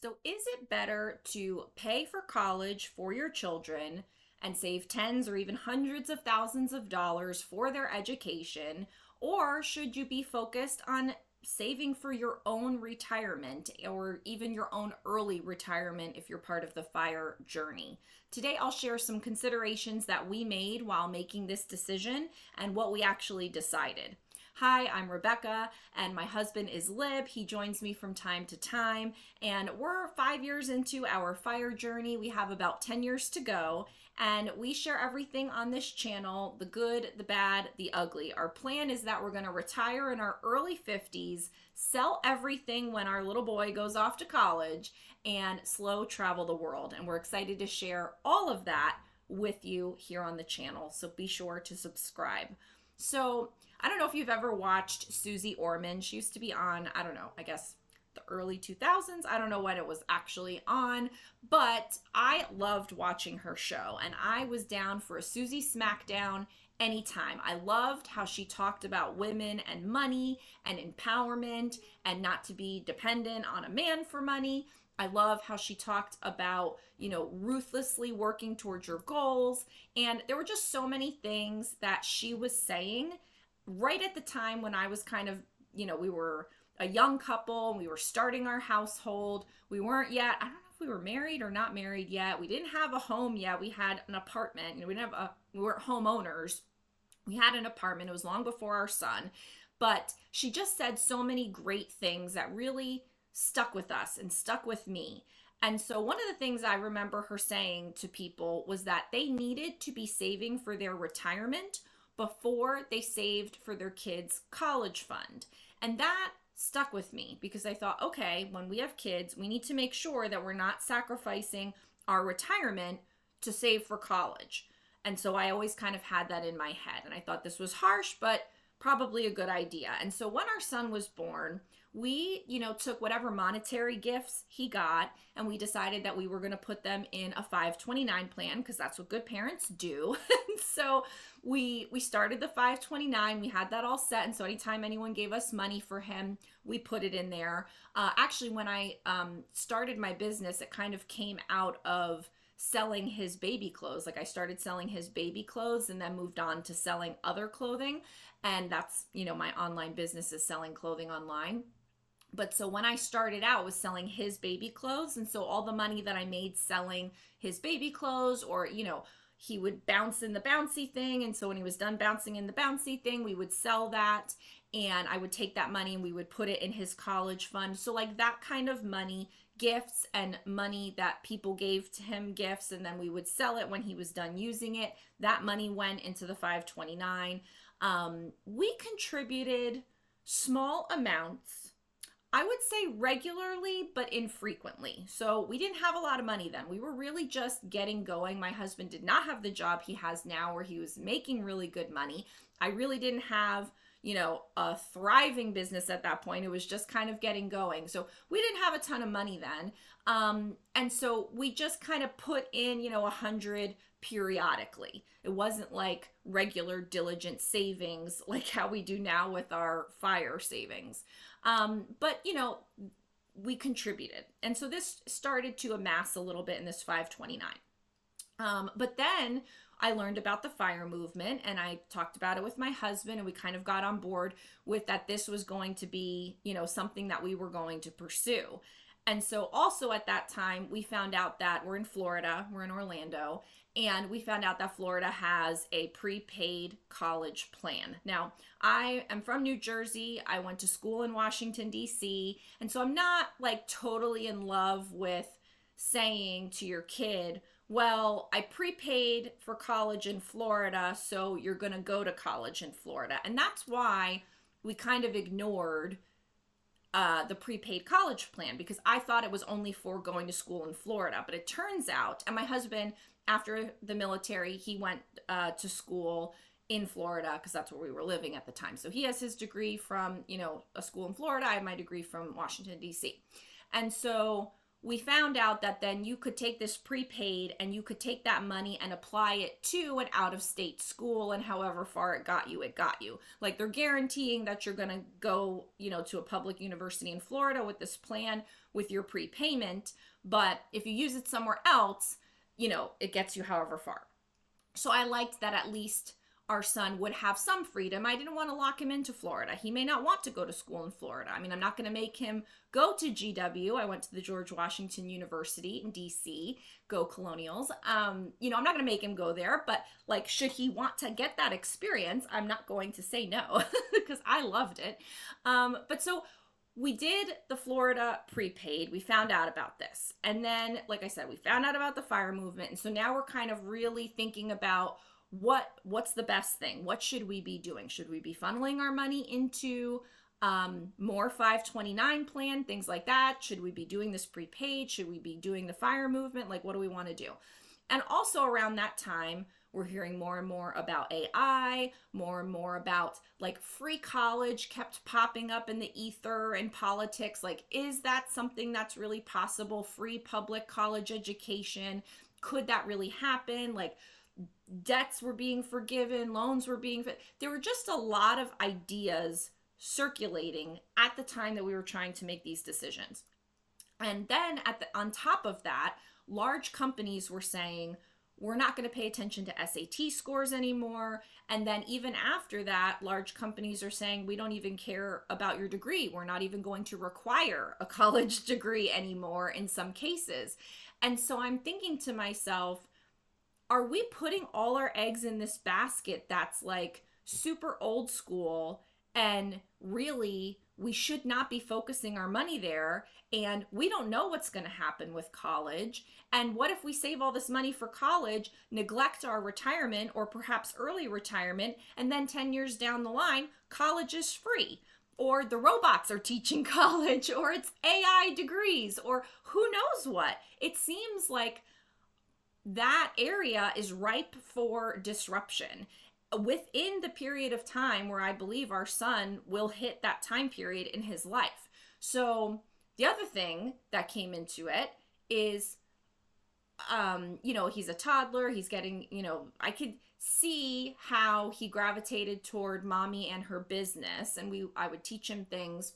So, is it better to pay for college for your children and save tens or even hundreds of thousands of dollars for their education? Or should you be focused on saving for your own retirement or even your own early retirement if you're part of the FIRE journey? Today, I'll share some considerations that we made while making this decision and what we actually decided. Hi, I'm Rebecca, and my husband is Lib. He joins me from time to time, and we're 5 years into our FIRE journey. We have about 10 years to go, and we share everything on this channel, the good, the bad, the ugly. Our plan is that we're going to retire in our early 50s, sell everything when our little boy goes off to college, and slow travel the world. And we're excited to share all of that with you here on the channel, so be sure to subscribe. So, I don't know if you've ever watched Susie Orman. She used to be on, I don't know, I guess the early 2000s. I don't know when it was actually on, but I loved watching her show, and I was down for a Susie Smackdown anytime. I loved how she talked about women and money and empowerment and not to be dependent on a man for money. I love how she talked about, ruthlessly working towards your goals. And there were just so many things that she was saying right at the time when I was kind of, we were a young couple and we were starting our household. We weren't yet, I don't know if we were married or not married yet. We didn't have a home yet. We had an apartment. We weren't homeowners. We had an apartment. It was long before our son. But she just said so many great things that really stuck with us and stuck with me. And so one of the things I remember her saying to people was that they needed to be saving for their retirement before they saved for their kids' college fund. And that stuck with me because I thought, okay, when we have kids, we need to make sure that we're not sacrificing our retirement to save for college. And so I always kind of had that in my head. And I thought this was harsh, but probably a good idea. And so when our son was born, we, took whatever monetary gifts he got, and we decided that we were going to put them in a 529 plan because that's what good parents do. And so we started the 529. We had that all set. And so anytime anyone gave us money for him, we put it in there. Actually, when I started my business, it kind of came out of selling his baby clothes. Like I started selling his baby clothes and then moved on to selling other clothing. And that's, my online business is selling clothing online. But so when I started out, I was selling his baby clothes. And so all the money that I made selling his baby clothes, or, he would bounce in the bouncy thing. And so when he was done bouncing in the bouncy thing, we would sell that. And I would take that money and we would put it in his college fund. So like that kind of money, gifts and money that people gave to him, gifts, and then we would sell it when he was done using it. That money went into the 529. We contributed small amounts, I would say regularly, but infrequently. So we didn't have a lot of money then. We were really just getting going. My husband did not have the job he has now where he was making really good money. I really didn't have, a thriving business at that point. It was just kind of getting going. So we didn't have a ton of money then. And so we just kind of put in, 100 periodically. It wasn't like regular diligent savings like how we do now with our FIRE savings. But we contributed. And so this started to amass a little bit in this 529. But then I learned about the FIRE movement and I talked about it with my husband, and we kind of got on board with that this was going to be, something that we were going to pursue. And so also at that time, we found out that we're in Florida, we're in Orlando, and we found out that Florida has a prepaid college plan. Now, I am from New Jersey. I went to school in Washington, D.C., and so I'm not like totally in love with saying to your kid, well, I prepaid for college in Florida, so you're going to go to college in Florida. And that's why we kind of ignored the prepaid college plan, because I thought it was only for going to school in Florida. But it turns out, and my husband, after the military, he went to school in Florida because that's where we were living at the time. So he has his degree from, a school in Florida. I have my degree from Washington, D.C. And so we found out that then you could take this prepaid and you could take that money and apply it to an out-of-state school, and however far it got you, it got you. Like, they're guaranteeing that you're going to go, to a public university in Florida with this plan with your prepayment, but if you use it somewhere else, it gets you however far. So I liked that at least our son would have some freedom. I didn't want to lock him into Florida. He may not want to go to school in Florida. I mean, I'm not going to make him go to GW. I went to the George Washington University in DC. Go Colonials. I'm not going to make him go there, but like, should he want to get that experience, I'm not going to say no because I loved it. But so we did the Florida prepaid. We found out about this. And then, like I said, we found out about the FIRE movement. And so now we're kind of really thinking about what's the best thing? What should we be doing? Should we be funneling our money into more 529 plan, things like that? Should we be doing this prepaid? Should we be doing the FIRE movement? Like, what do we want to do? And also around that time, we're hearing more and more about AI, more and more about like free college kept popping up in the ether and politics. Like, is that something that's really possible? Free public college education. Could that really happen? Like, debts were being forgiven, loans were being, there were just a lot of ideas circulating at the time that we were trying to make these decisions. And then on top of that, large companies were saying, we're not going to pay attention to SAT scores anymore. And then even after that, large companies are saying, we don't even care about your degree. We're not even going to require a college degree anymore in some cases. And so I'm thinking to myself, are we putting all our eggs in this basket that's like super old school, and really we should not be focusing our money there, and we don't know what's going to happen with college? And what if we save all this money for college, neglect our retirement or perhaps early retirement, and then 10 years down the line, college is free, or the robots are teaching college, or it's AI degrees, or who knows what? It seems like that area is ripe for disruption within the period of time where I believe our son will hit that time period in his life. So the other thing that came into it is, he's a toddler, he's getting, I could see how he gravitated toward mommy and her business, and I would teach him things.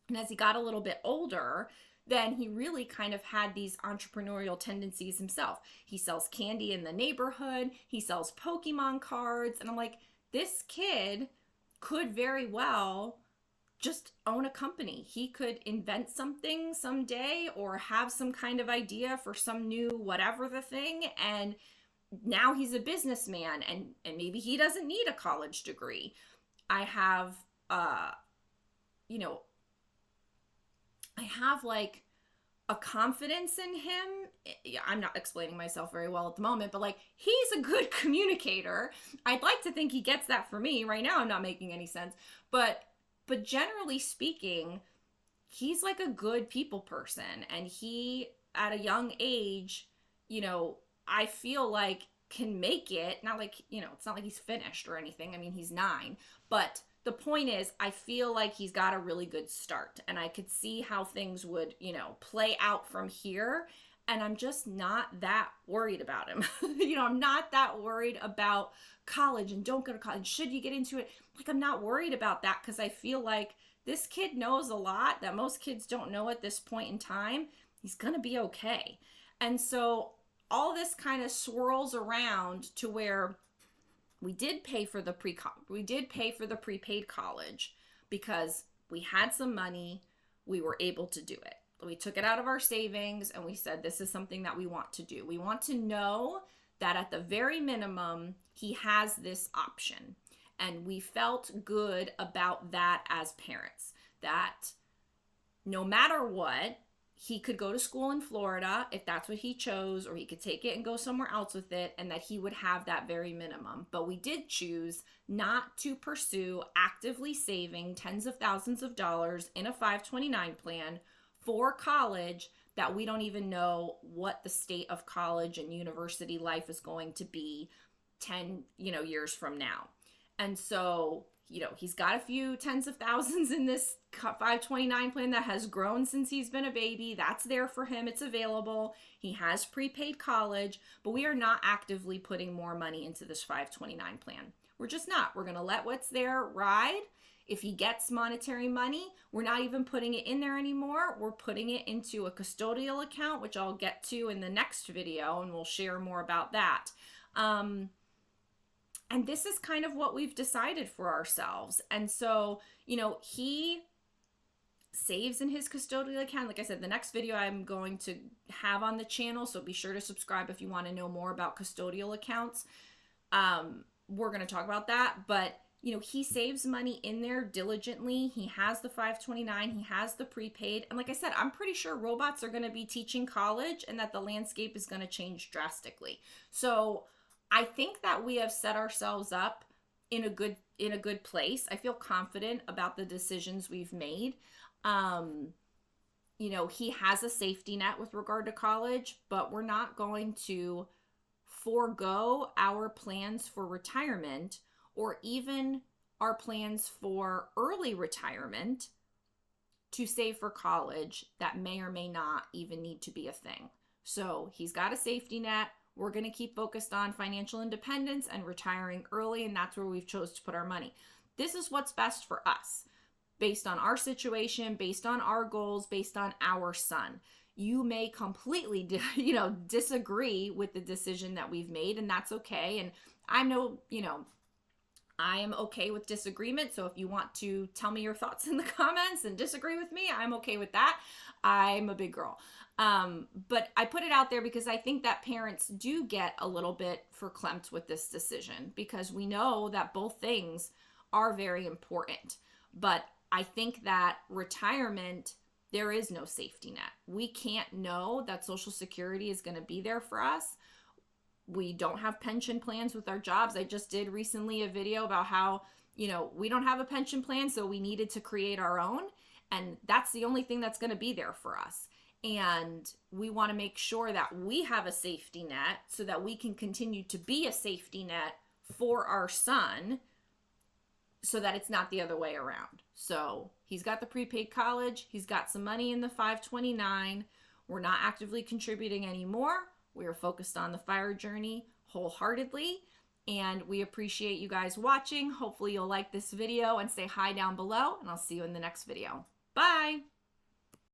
And as he got a little bit older, then he really kind of had these entrepreneurial tendencies himself. He sells candy in the neighborhood. He sells Pokemon cards. And I'm like, this kid could very well just own a company. He could invent something someday or have some kind of idea for some new whatever the thing. And now he's a businessman, and maybe he doesn't need a college degree. I have like a confidence in him. I'm not explaining myself very well at the moment, but like, he's a good communicator. I'd like to think he gets that for me. Right now, I'm not making any sense, but generally speaking, he's like a good people person, and he, at a young age, I feel like can make it. Not like, it's not like he's finished or anything. I mean, he's 9, but the point is, I feel like he's got a really good start, and I could see how things would, play out from here. And I'm just not that worried about him. I'm not that worried about college and don't go to college. Should you get into it? Like, I'm not worried about that, because I feel like this kid knows a lot that most kids don't know at this point in time. He's going to be okay. And so all this kind of swirls around to where we did pay for the prepaid college because we had some money. We were able to do it. We took it out of our savings, and we said, this is something that we want to do. We want to know that at the very minimum, he has this option. And we felt good about that as parents, that no matter what, he could go to school in Florida if that's what he chose, or he could take it and go somewhere else with it, and that he would have that very minimum. But we did choose not to pursue actively saving tens of thousands of dollars in a 529 plan for college that we don't even know what the state of college and university life is going to be 10, years from now. And so He's got a few tens of thousands in this 529 plan that has grown since he's been a baby. That's there for him. It's available. He has prepaid college, but we are not actively putting more money into this 529 plan. We're just not. We're going to let what's there ride. If he gets monetary money, we're not even putting it in there anymore. We're putting it into a custodial account, which I'll get to in the next video, and we'll share more about that. And this is kind of what we've decided for ourselves. And so, he saves in his custodial account. Like I said, the next video I'm going to have on the channel, so be sure to subscribe if you want to know more about custodial accounts. We're going to talk about that, but he saves money in there diligently. He has the 529, he has the prepaid. And like I said, I'm pretty sure robots are going to be teaching college and that the landscape is going to change drastically. So I think that we have set ourselves up in a good place. I feel confident about the decisions we've made. He has a safety net with regard to college, but we're not going to forego our plans for retirement or even our plans for early retirement to save for college that may or may not even need to be a thing. So he's got a safety net. We're going to keep focused on financial independence and retiring early, and that's where we've chose to put our money. This is what's best for us, based on our situation, based on our goals, based on our son. You may completely, disagree with the decision that we've made, and that's okay. And I know, I am okay with disagreement. So if you want to tell me your thoughts in the comments and disagree with me, I'm okay with that. I'm a big girl. But I put it out there because I think that parents do get a little bit verklempt with this decision, because we know that both things are very important. But I think that retirement, there is no safety net. We can't know that Social Security is going to be there for us. We don't have pension plans with our jobs. I just did recently a video about how, we don't have a pension plan, so we needed to create our own. And that's the only thing that's going to be there for us. And we want to make sure that we have a safety net so that we can continue to be a safety net for our son, so that it's not the other way around. So he's got the prepaid college. He's got some money in the 529. We're not actively contributing anymore. We are focused on the fire journey wholeheartedly, and we appreciate you guys watching. Hopefully you'll like this video and say hi down below, and I'll see you in the next video. Bye!